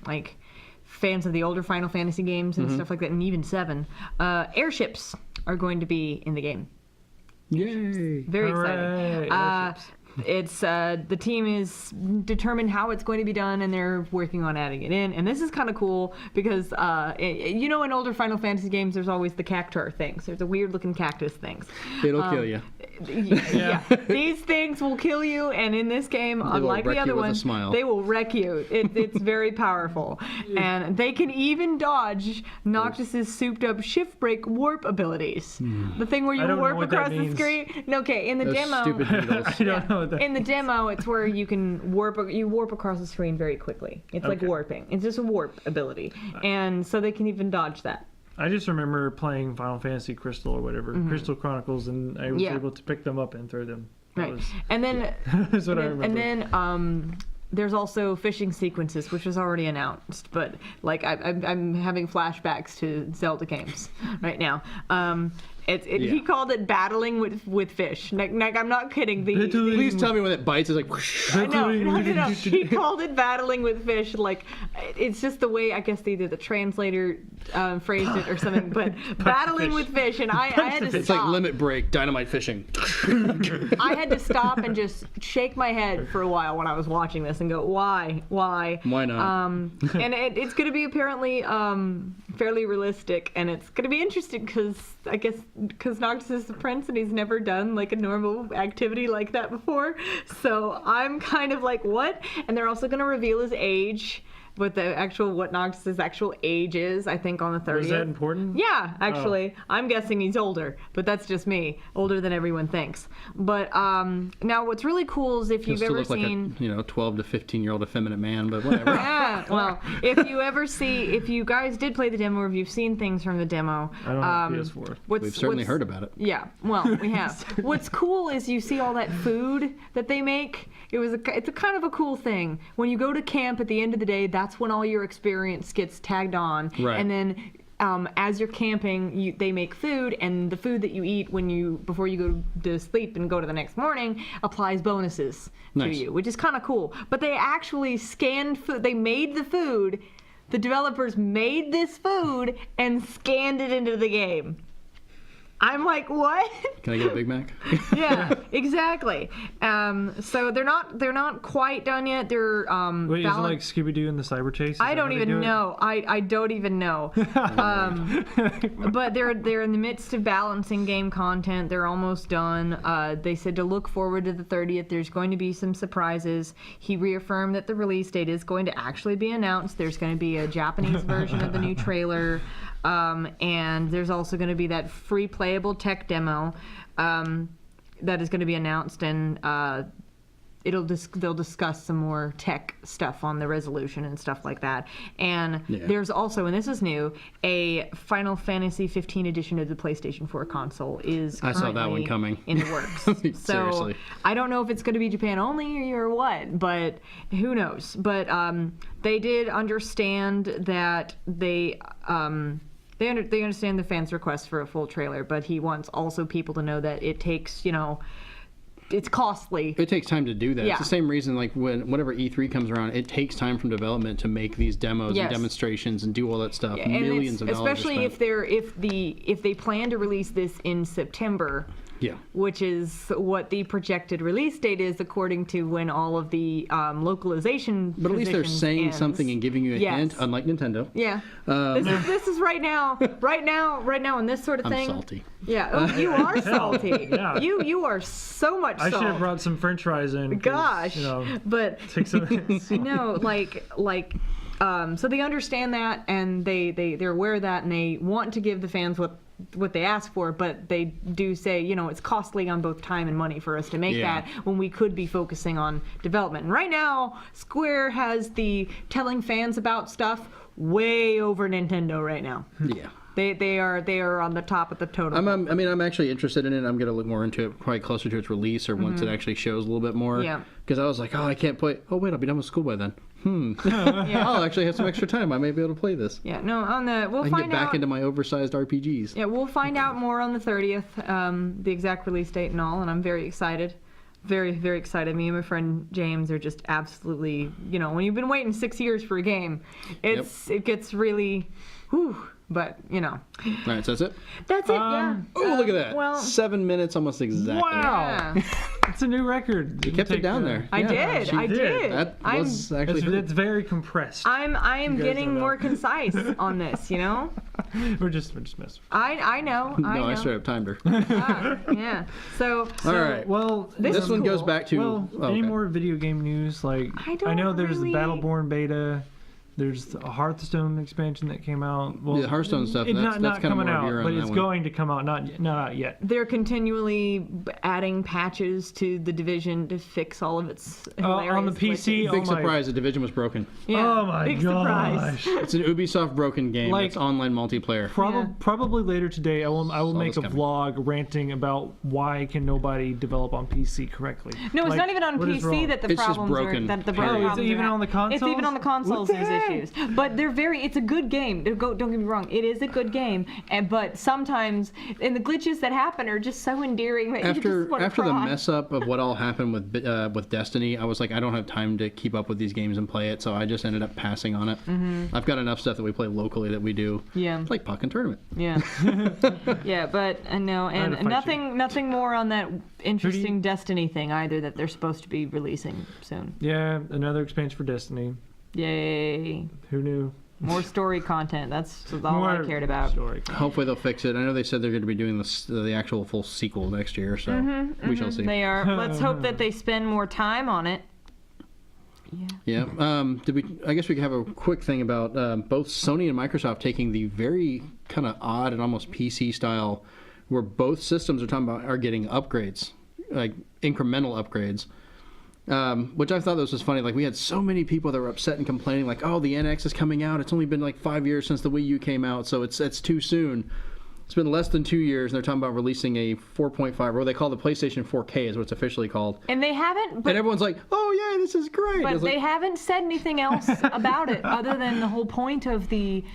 like fans of the older Final Fantasy games and stuff like that, and even 7. Airships are going to be in the game. Yay! Very Hooray, exciting. airships. It's the team is determined how it's going to be done, and they're working on adding it in. And this is kind of cool because in older Final Fantasy games, there's always the cactuar things. There's the weird-looking cactus things. It'll kill you. Yeah. These things will kill you, and in this game, will unlike wreck the you other with a one, smile. they will wreck you. It's very powerful, and they can even dodge Noctis's souped-up shift break warp abilities. The thing where I you don't know warp what that across the means. screen. Okay, in the Those demo. stupid needles. I don't know what that. In the demo, it's where you can warp across the screen very quickly. It's like Okay. warping. It's just a warp ability, and so they can even dodge that. I just remember playing Final Fantasy Crystal or whatever, Crystal Chronicles, and I was Yeah. able to pick them up and throw them. That Right, was, and then that's what I remember. and then there's also fishing sequences, which was already announced, but like I'm having flashbacks to Zelda games right now. He called it battling with fish. Like I'm not kidding. Please tell me when it bites. It's like. Whoosh. No. He called it battling with fish. Like, it's just the way, I guess, either the translator phrased it or something. But battling fish. with fish, and I had to It's like stop. limit break, dynamite fishing. I had to stop and just shake my head for a while when I was watching this and go, why? Why not? And it's going to be apparently fairly realistic, and it's going to be interesting because Noctis is the prince and he's never done like a normal activity like that before. So I'm kind of like, what? And they're also going to reveal his age, what Noctis's actual age is, I think, on the 30th. Was that important? Yeah, actually. I'm guessing he's older, but that's just me. Older than everyone thinks. But now what's really cool is if He'll you've still ever look seen... like a 12 to 15-year-old effeminate man, but whatever. Yeah, well, if you guys did play the demo or if you've seen things from the demo... I don't have PS4. We've certainly heard about it. Yeah, well, we have. What's cool is you see all that food that they make. It's a kind of a cool thing. When you go to camp at the end of the day, that's when all your experience gets tagged on. Right. And then as you're camping, they make food, and the food that you eat before you go to sleep and go to the next morning applies bonuses Nice. to you, which is kind of cool. But they actually scanned food. They made the food. The developers made this food and scanned it into the game. I'm like, what? Can I get a Big Mac? Yeah, exactly. So they're not quite done yet. They're Wait, is it like Scooby Doo and the Cyber Chase? Is I that don't how they even do it? know. I don't even know. But they're in the midst of balancing game content. They're almost done. They said to look forward to the 30th. There's going to be some surprises. He reaffirmed that the release date is going to actually be announced. There's going to be a Japanese version of the new trailer. And there's also going to be that free playable tech demo that is going to be announced, and they'll discuss some more tech stuff on the resolution and stuff like that. And there's also, and this is new, a Final Fantasy 15 edition of the PlayStation 4 console is currently I saw that one coming. in the works. So Seriously. I don't know if it's going to be Japan only or what, but who knows. But they did understand that they understand the fans' request for a full trailer, but he wants also people to know that it takes, it's costly. It takes time to do that. Yeah. It's the same reason, like, whenever E3 comes around, it takes time from development to make these demos and demonstrations and do all that stuff. And Millions of dollars. especially if they plan to release this in September. Yeah. Which is what the projected release date is, according to when all of the localization. But at least they're positions saying ends. something and giving you a hint, unlike Nintendo. Yeah. This is right now, and this sort of thing. I'm salty. Yeah. Oh, you are salty. Yeah. You are so much I salt. should have brought some French fries in. Gosh. But Take some. no, so they understand that, and they're aware of that, and they want to give the fans what they ask for, but they do say, it's costly on both time and money for us to make that when we could be focusing on development. And right now, Square has the telling fans about stuff way over Nintendo right now. Yeah. They are on the top of the totem. I'm actually interested in it. I'm going to look more into it probably closer to its release or once it actually shows a little bit more. Yeah. Because I was like, I can't play. Oh, wait, I'll be done with school by then. I'll actually have some extra time. I may be able to play this. Yeah, no, we'll I can find get back out. into my oversized RPGs. Yeah, we'll find out more on the 30th, the exact release date and all, and I'm very excited. Very, very excited. Me and my friend James are just absolutely, when you've been waiting 6 years for a game, it gets really, but, All right, so that's it? That's it, yeah. Oh, look at that. Well, 7 minutes, almost exactly. Wow. yeah. It's a new record. You kept it down there. I did. she did. That was actually... It's very compressed. I am guys getting don't know. more concise on this, We're just messing. I know. No, I straight up timed her. Yeah. So All right. Well, This one goes cool. back to... any more video game news? I know there's really- the Battleborn beta. There's a Hearthstone expansion that came out. Well, the Hearthstone stuff, it's that's not kind of coming more out, of your but on it's that one. going to come out. Not out yet. they're continually adding patches to the Division to fix all of its hilarious on the PC. glitches. Big Oh my- surprise, the Division was broken. Yeah, Oh my big gosh. surprise. It's an Ubisoft broken game. It's online multiplayer. Probably later today, I will make this a coming. vlog ranting about why can nobody develop on PC correctly. No, it's not even on what is wrong? PC that the It's just problems broken, are. That the period. problems Is it even are on the consoles? It's even on the consoles. What the There's heck? issues, but it's a good game. Don't get me wrong. It is a good game, but sometimes and the glitches that happen are just so endearing that you just want to After the cry. mess up of what all happened with Destiny, I was like, I don't have time to keep up with these games and play it, so I just ended up passing on it. I've got enough stuff that we play locally that we do. Yeah. It's like Puck and Tournament. Yeah. Yeah, but no, and to fight nothing more on that interesting Destiny thing either that they're supposed to be releasing soon. Yeah, another expansion for Destiny. Yay. Who knew? More story content. That's all I cared about. Story. Hopefully they'll fix it. I know they said they're going to be doing the actual full sequel next year, so we shall see. They are. Let's hope that they spend more time on it. Yeah. Yeah. I guess we could have a quick thing about both Sony and Microsoft taking the very kind of odd and almost PC style, where both systems are getting upgrades, like incremental upgrades. Which I thought this was funny. Like, we had so many people that were upset and complaining, like, "Oh, the NX is coming out. It's only been like 5 years since the Wii U came out, so it's too soon." It's been less than 2 years, and they're talking about releasing a 4.5, or what they call the PlayStation 4K, is what it's officially called. And they haven't. But, And everyone's like, "Oh yeah, this is great." but It's they like, haven't said anything else about it other than the whole point of the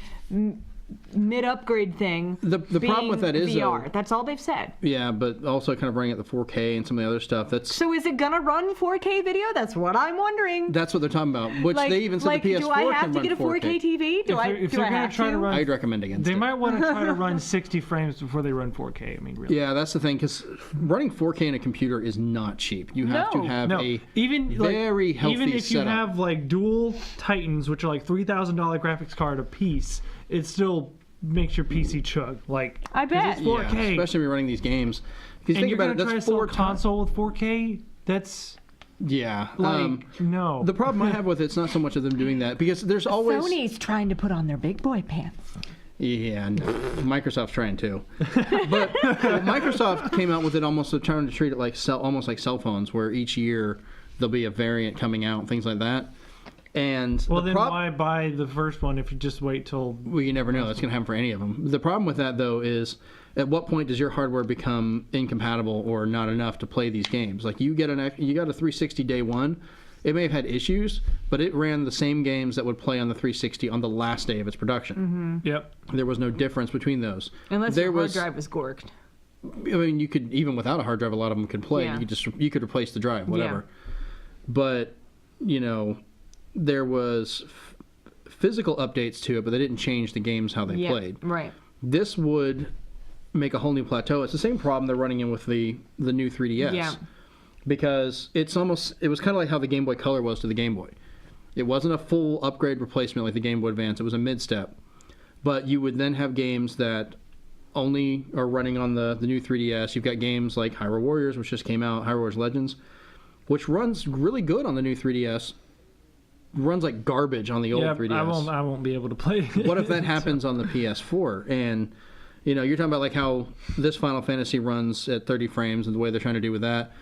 mid-upgrade thing. The problem with that is, VR. though, That's all they've said. yeah, but also kind of bringing it the 4K and some of the other stuff. So is it gonna run 4K video? That's what I'm wondering. That's what they're talking about. Which they even said the PS4 do I have can to run get a 4K TV? Do I If they're gonna have try to run, I'd recommend against they it. might want to try to run 60 frames before they run 4K. I mean, really. Yeah, that's the thing, because running 4K in a computer is not cheap. You have to No. have No, a even very healthy even if you setup. have like dual Titans, which are like $3,000 graphics card a piece, it still makes your PC chug. Like, I 'cause bet. it's 4K. Yeah, especially when you're running these games. Because and think you're about gonna it, try to that's sell four a console with 4K. That's Yeah. like no. The problem I have with it's not so much of them doing that, because there's always Sony's trying to put on their big boy pants. Yeah, no. Microsoft's trying too. But Microsoft came out with it almost trying to treat it like almost like cell phones, where each year there'll be a variant coming out, things like that. And well, then why buy the first one if you just wait till? Well, you never know. That's going to happen for any of them. The problem with that, though, is at what point does your hardware become incompatible or not enough to play these games? Like you got a 360 day one. It may have had issues, but it ran the same games that would play on the 360 on the last day of its production. Yep. There was no difference between those. Unless your hard drive was gorked. I mean, you could, even without a hard drive, a lot of them could play. Yeah. You could replace the drive, whatever. But, there was physical updates to it, but they didn't change the games how they played. Right. This would make a whole new plateau. It's the same problem they're running in with the new 3DS. Yeah. Because it was kind of like how the Game Boy Color was to the Game Boy. It wasn't a full upgrade replacement like the Game Boy Advance. It was a mid-step. But you would then have games that only are running on the new 3DS. You've got games like Hyrule Warriors, which just came out, Hyrule Warriors Legends, which runs really good on the new 3DS. Runs like garbage on the old 3DS. I won't be able to play it. What if that happens on the PS4? And, you're talking about like how this Final Fantasy runs at 30 frames and the way they're trying to do with that.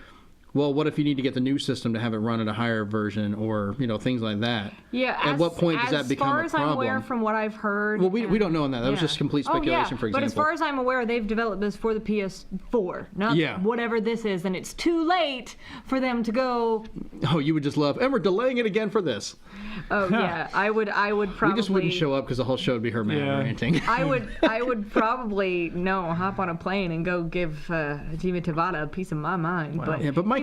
Well, what if you need to get the new system to have it run at a higher version or, things like that? Yeah. At what point does that become a problem? As far as I'm aware from what I've heard. Well, we don't know on that. That was just complete speculation, for example. But as far as I'm aware, they've developed this for the PS4, not whatever this is, and it's too late for them to go. Oh, you would just love, and we're delaying it again for this. Oh, yeah. I would probably. We just wouldn't show up because the whole show would be her ranting. I would probably, hop on a plane and go give Jimmy Tabata a piece of my mind. Wow. But my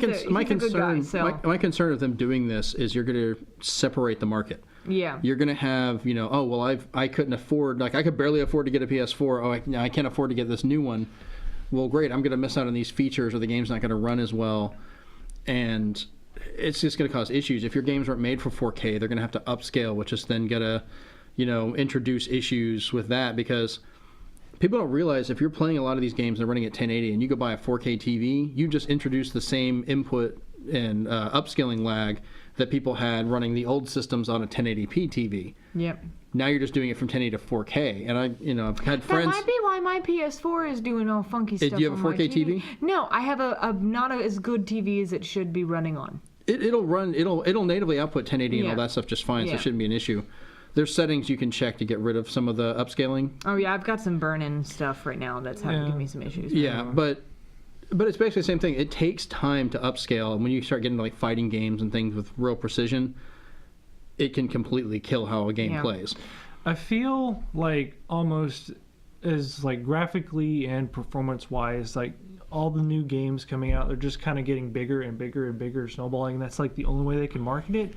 concern with them doing this is you're going to separate the market. Yeah. You're going to have, I couldn't afford, like I could barely afford to get a PS4. Oh, I can't afford to get this new one. Well, great. I'm going to miss out on these features, or the game's not going to run as well. And it's just going to cause issues. If your games aren't made for 4K, they're going to have to upscale, which is then going to, introduce issues with that, because people don't realize if you're playing a lot of these games and they're running at 1080 and you go buy a 4K TV, you just introduce the same input and upscaling lag that people had running the old systems on a 1080p TV. Yep. Now you're just doing it from 1080 to 4K. And I've had friends. That might be why my PS4 is doing all funky stuff. Do you have a 4K TV? No, I have a not as good TV as it should be running on. It'll natively output 1080 and all that stuff just fine, so it shouldn't be an issue. There's settings you can check to get rid of some of the upscaling. Oh yeah, I've got some burn-in stuff right now that's having to give me some issues. Yeah, but it's basically the same thing. It takes time to upscale, and when you start getting to like fighting games and things with real precision, it can completely kill how a game plays. I feel like almost as like graphically and performance-wise, like all the new games coming out, they're just kind of getting bigger and bigger and bigger, snowballing, and that's like the only way they can market it.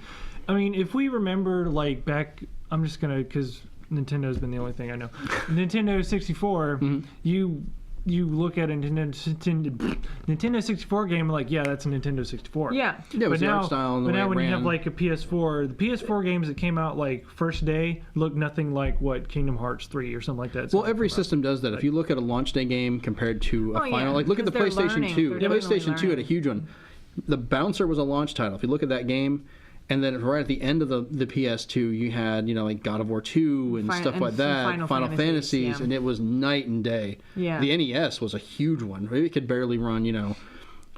I mean, if we remember like back, I'm just gonna, because Nintendo's been the only thing I know. Nintendo 64, you look at a Nintendo 64 game like, yeah, that's a Nintendo 64. Yeah. But now, art style and the but way now it when ran. you have like a PS4, the PS4 games that came out like first day look nothing like what Kingdom Hearts 3 or something like that. Well, every system does that. If you look at a launch day game compared to a final, like look at the because they're PlayStation learning. 2. They're PlayStation 2 had a learning. huge one. The Bouncer was a launch title. If you look at that game, and then right at the end of the PS2, you had, like God of War 2 and stuff like that, Final Fantasies, and it was night and day. Yeah. The NES was a huge one. It could barely run,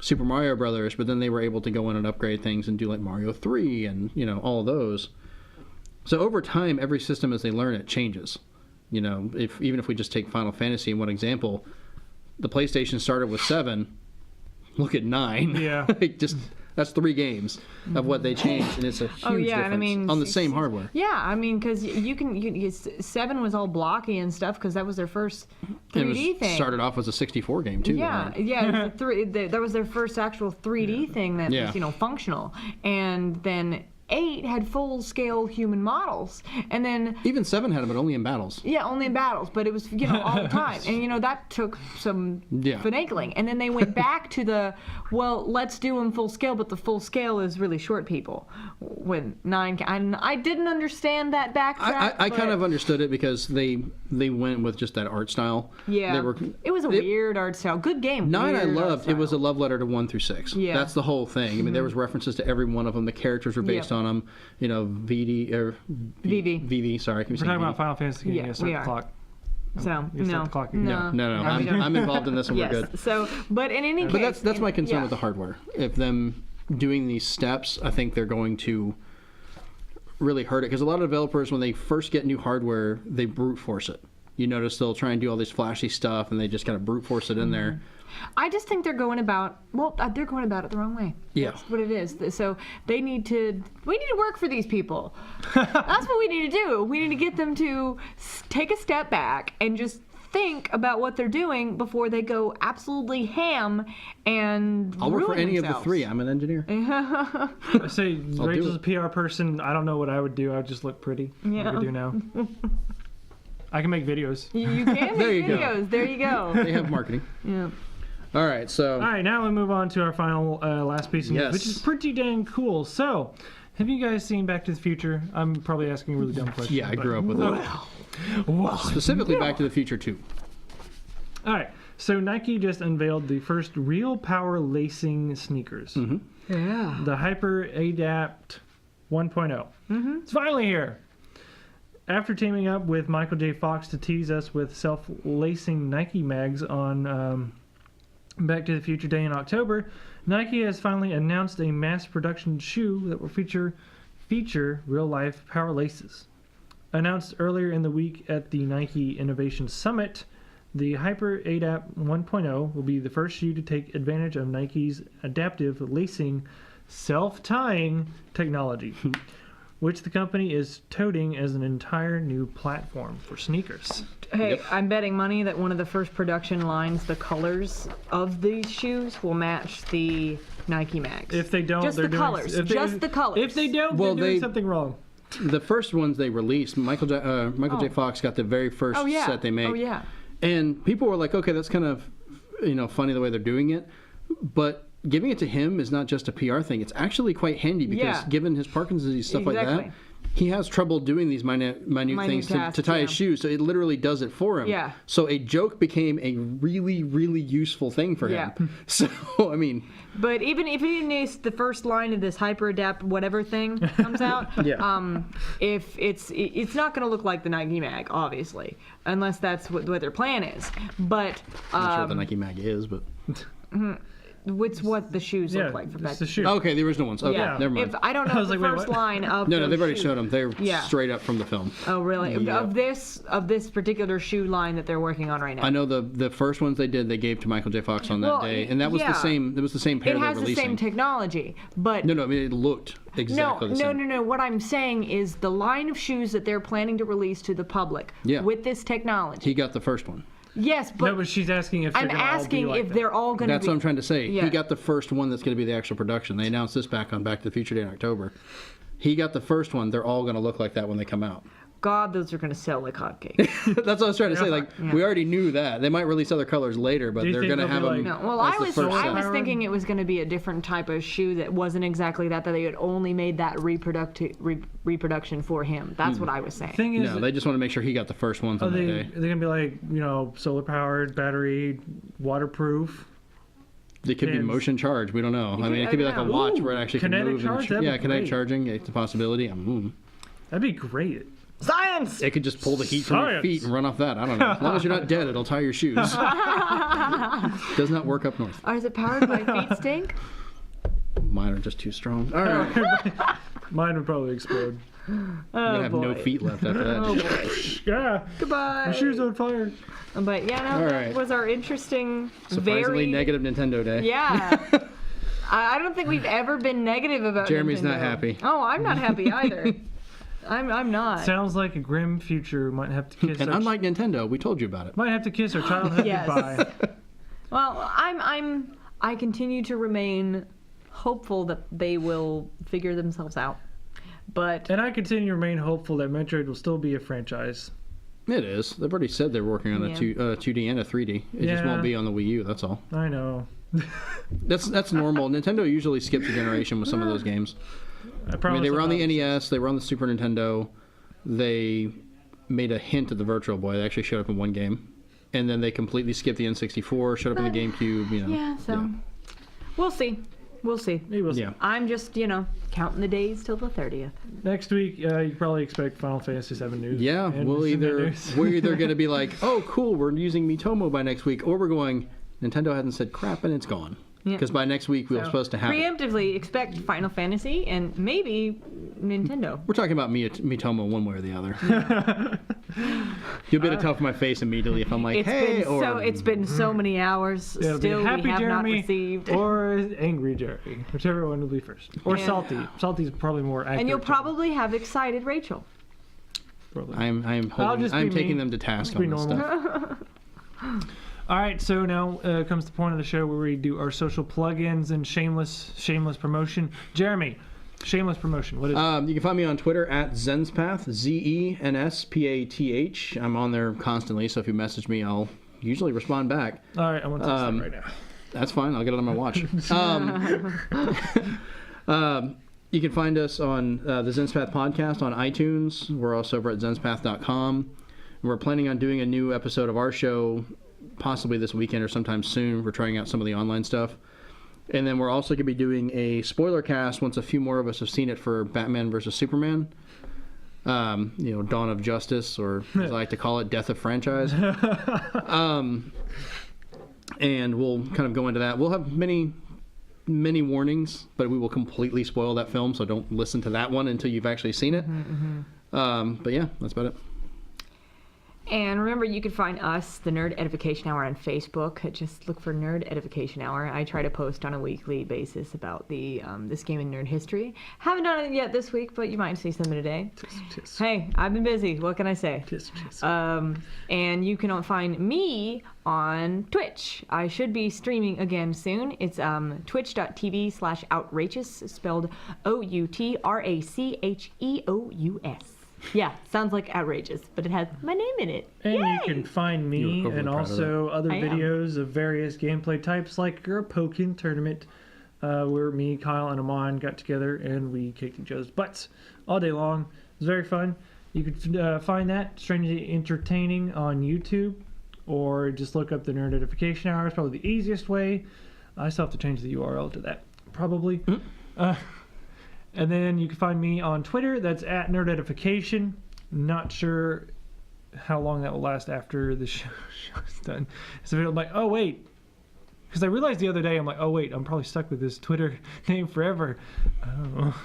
Super Mario Brothers, but then they were able to go in and upgrade things and do like Mario 3 and, all of those. So over time, every system as they learn it changes. Even if we just take Final Fantasy in one example, the PlayStation started with 7. Look at 9. Yeah. That's 3 games of what they changed, and it's a huge difference on the same hardware. Yeah, I mean, because you 7 was all blocky and stuff because that was their first 3D thing. Started off as a 64 game too. Yeah, yeah. That was their first actual 3D thing that was functional, and then 8 had full-scale human models, and then even 7 had them, but only in battles. Yeah, only in battles, but it was all the time, and that took some finagling, and then they went back to let's do them full scale, but the full scale is really short people. When 9, and I didn't understand that backtrack. I kind of understood it because they went with just that art style. Yeah, it was a weird art style. Good game. 9 I loved. It was a love letter to 1 through 6. Yeah, that's the whole thing. I mean, there was references to every one of them. The characters were based on them. VD or VV. Sorry, we're talking about Final Fantasy. Yeah, we are. Clock. So no. I'm involved in this, and we're good. So, but in any case, but that's my concern with the hardware. If them doing these steps, I think they're going to really hurt it. Because a lot of developers, when they first get new hardware, they brute force it. You notice they'll try and do all this flashy stuff, and they just kind of brute force it in there. I just think they're going about it the wrong way. Yeah. That's what it is. So we need to work for these people. That's what we need to do. We need to get them to take a step back and just think about what they're doing before they go absolutely ham and I'll work for ruin any themselves. of the three. I'm an engineer. I say Rachel's a PR person. I don't know what I would do. I would just look pretty. Yeah. Like I do now. I can make videos. You can make There you go. videos. There you go. They have marketing. Yeah. All right, so... All right, now we move on to our final last piece of news, Yes. which is pretty dang cool. So, have you guys seen Back to the Future? I'm probably asking a really dumb question. Yeah, I but- grew up with it. Well, Specifically Back to the Future 2. all right, so Nike just unveiled the first real power lacing sneakers. Yeah. The Hyper Adapt 1.0. It's finally here. After teaming up with Michael J. Fox to tease us with self-lacing Nike mags on Back to the Future Day in October, Nike has finally announced a mass production shoe that will feature real-life power laces. Announced earlier in the week at the Nike Innovation Summit, the Hyper Adapt 1.0 will be the first shoe to take advantage of Nike's adaptive lacing self-tying technology, which the company is touting as an entire new platform for sneakers. Hey, Yep. I'm betting money that one of the first production lines, the colors of these shoes will match the Nike mags. If they don't, Just they're the doing, colors. if they- Just the colors. If they don't, Well, they're doing they- something wrong. The first ones they released, Michael J. Fox got the very first Oh yeah. set they made. Oh yeah. And people were like, okay, that's kind of, funny the way they're doing it. But giving it to him is not just a PR thing. It's actually quite handy because Yeah. given his Parkinson's disease, stuff like Exactly. that, he has trouble doing these minute things tasks, to tie his yeah. shoes. So it literally does it for him. Yeah. So a joke became a really, really useful thing for Yeah. him. So, I mean... But even if the first line of this Hyper Adapt whatever thing comes out, Yeah. if it's not going to look like the Nike mag, obviously, unless that's what their plan is. But I'm not sure what the Nike mag is, but... it's what the shoes Yeah, look like for it's back. the shoe. Okay, the original ones. Okay, Yeah. never mind. If I don't know I was the like, wait, first what? line of No, those they've already shoes. showed them. They're Yeah. straight up from the film. Oh really? Yeah. Of this particular shoe line that they're working on right now. I know the first ones they did, they gave to Michael J. Fox on that Well, day, and that was yeah. the same. It was the same pair It they're has the releasing. same technology, but No, I mean it looked exactly the same. No. What I'm saying is the line of shoes that they're planning to release to the public Yeah. with this technology. He got the first one. Yes, but No, but she's asking if they're I'm gonna all be asking like if that. they're all going to That's be. what I'm trying to say. Yeah. He got the first one that's going to be the actual production. They announced this back on Back to the Future Day in October. He got the first one. They're all going to look like that when they come out. God, those are going to sell like hotcakes. That's what I was trying to say. Like Yeah. we already knew that. They might release other colors later, but Do you they're think going to they'll have be them. like- No, well, as I the was first set. thinking it was going to be a different type of shoe that wasn't exactly that they had only made that reproduction for him. That's what I was saying. Thing is, No, they just want to make sure he got the first ones are on that they day. are they gonna be like solar powered, battery, waterproof? They could be Pins. motion charge. We don't know. I mean, it I could be don't like a know. watch Ooh, where it actually can kinetic move. charge? That'd Yeah, be kinetic great. charging. It's a possibility. That'd be great. Science. It could just pull the heat from your Science. feet and run off that. I don't know. As long as you're not dead, it'll tie your shoes. Does not work up north. Or is it powered by feet stink? Mine are just too strong. All right. Mine would probably explode. I'm gonna have no feet left after that. Oh boy. Yeah, Goodbye. my shoe's on fire. But yeah, no, All that right. was our interesting, Surprisingly very negative Nintendo Day. Yeah. I don't think we've ever been negative about Jeremy's not Nintendo. happy. Oh, I'm not happy either. I'm not. Sounds like a grim future. Might have to kiss. And our unlike Nintendo, we told you about it. might have to kiss our childhood Yes. goodbye. Well, I continue to remain hopeful that they will figure themselves out. But And I continue to remain hopeful that Metroid will still be a franchise. It is. They've already said they're working on a Yeah. 2D and a 3D. It just Yeah. won't be on the Wii U. That's all. I know. That's normal. Nintendo usually skips a generation with some of those games. I I mean, promise they were on the I'm not- NES. They were on the Super Nintendo. They made a hint of the Virtual Boy. They actually showed up in one game, and then they completely skipped the N64. Showed up in the GameCube. You know. yeah, so we'll see. We'll see. Maybe we'll see. Yeah. I'm just, counting the days till the 30th. Next week, you probably expect Final Fantasy VII news. Yeah, and we'll Nintendo either news. we're either going to be like, oh, cool, we're using Miitomo by next week, or we're going, Nintendo hasn't said crap and it's gone. Because by next week we're supposed to have it. Preemptively expect Final Fantasy and maybe Nintendo. We're talking about Mitomo one way or the other. You'll be able to tell from my face immediately if I'm like, It's been so many hours. It'll Still, be Happy we have not Jeremy received. or Angry Jeremy, whichever one will be first. Or Salty. Salty's probably more accurate. And you'll probably have excited Rachel. Probably. I'm taking them to task on this stuff. All right, so now comes the point of the show where we do our social plugins and shameless promotion. Jeremy, shameless promotion. What is it? You can find me on Twitter at Zenspath, ZENSPATH. I'm on there constantly, so if you message me, I'll usually respond back. All right, I want to text that right now. That's fine. I'll get it on my watch. You can find us on the Zenspath podcast on iTunes. We're also over at zenspath.com. We're planning on doing a new episode of our show possibly this weekend or sometime soon. We're trying out some of the online stuff. And then we're also going to be doing a spoiler cast once a few more of us have seen it for Batman versus Superman. Dawn of Justice, or as I like to call it, Death of Franchise. And we'll kind of go into that. We'll have many warnings, but we will completely spoil that film, so don't listen to that one until you've actually seen it. But yeah, that's about it. And remember, you can find us, the Nerd Edification Hour, on Facebook. Just look for Nerd Edification Hour. I try to post on a weekly basis about this game in nerd history. Haven't done it yet this week, but you might see something today. Hey, I've been busy. What can I say? And you can find me on Twitch. I should be streaming again soon. It's twitch.tv/outrageous, spelled OUTRACHEOUS. Yeah, sounds like outrageous, but it has my name in it. And Yay! you can find me and also other videos of various gameplay types, like your Pokken tournament, where me, Kyle, and Amon got together and we kicked each other's butts all day long. It was very fun. You can find that strangely entertaining on YouTube, or just look up the Nerd Edification Hour. It's probably the easiest way. I still have to change the URL to that, probably. And then you can find me on Twitter. That's at Nerd Edification. Not sure how long that will last after the show's done. So I'm like, oh, wait. Because I realized the other day, I'm like, oh, wait, I'm probably stuck with this Twitter name forever. Oh,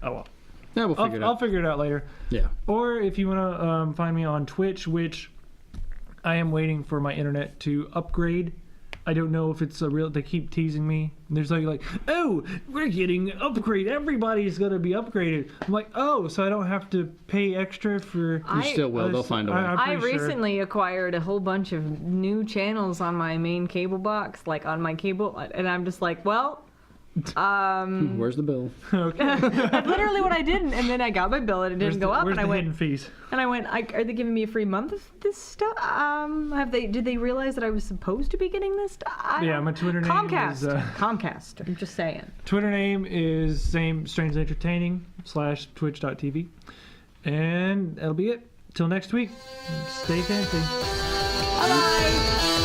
well. Yeah, we'll figure it out. I'll figure it out later. Yeah. Or if you want to find me on Twitch, which I am waiting for my internet to upgrade. I don't know if it's a real. They keep teasing me. There's like, oh, we're getting an upgrade. Everybody's gonna be upgraded. I'm like, oh, so I don't have to pay extra for. You still will. They'll find a way. I recently acquired a whole bunch of new channels on my main cable box, like on my cable, and I'm just like, well. Where's the bill? Okay. That's literally what I did, and then I got my bill and it didn't go up, and I went. Hidden fees? And I went. Are they giving me a free month of this stuff? Did they realize that I was supposed to be getting this stuff? Yeah, my Twitter name Comcast. is Comcast. I'm just saying. Twitter name is same Strangely Entertaining /twitch.tv, and that'll be it. Till next week. Stay fancy. Bye bye.